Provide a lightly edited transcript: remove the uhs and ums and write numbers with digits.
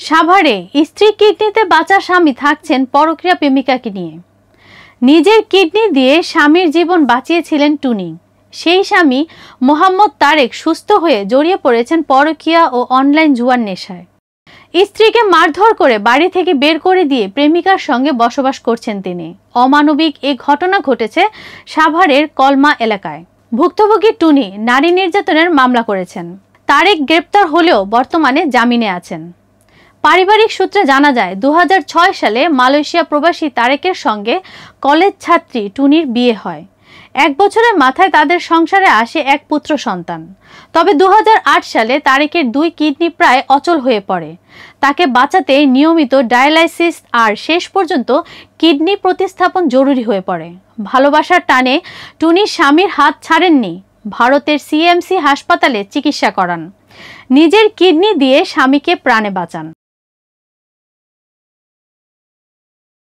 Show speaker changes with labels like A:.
A: সাভারে স্ত্রী কিডনিতে বাঁচা স্বামী থাকছেন পরকীয়া প্রেমিকাকে নিয়ে। নিজের কিডনি দিয়ে স্বামীর জীবন বাঁচিয়েছিলেন টুনি। সেই স্বামী মোহাম্মদ তারেক সুস্থ হয়ে জড়িয়ে পড়েছেন পরকীয়া ও অনলাইন জুয়ার নেশায়। স্ত্রীকে মারধর করে বাড়ি থেকে বের করে দিয়ে প্রেমিকার সঙ্গে বসবাস করছেন তিনি। অমানবিক এই ঘটনা ঘটেছে সাভারের কলমা এলাকায়। ভুক্তভোগী টুনি নারী নির্যাতনের মামলা করেছেন। তারেক গ্রেপ্তার হলেও বর্তমানে জামিনে আছেন। পারিবারিক সূত্রে জানা যায় 2006 সালে মালয়েশিয়া প্রবাসী তারেকের সঙ্গে কলেজ ছাত্রী টুনির বিয়ে হয়। 1 বছরের মাথায় তাদের সংসারে আসে এক পুত্র সন্তান। তবে 2008 সালে তারেকের 2 কিডনি প্রায় অচল হয়ে পড়ে। তাকে বাঁচাতে নিয়মিত ডায়ালাইসিস আর শেষ পর্যন্ত কিডনি প্রতিস্থাপন জরুরি হয়ে পড়ে। ভালোবাসার টানে টুনি স্বামীর হাত ছাড়েননি, ভারতের সিএমসি হাসপাতালে চিকিৎসা করান। নিজের কিডনি দিয়ে স্বামীকে প্রাণে বাঁচান।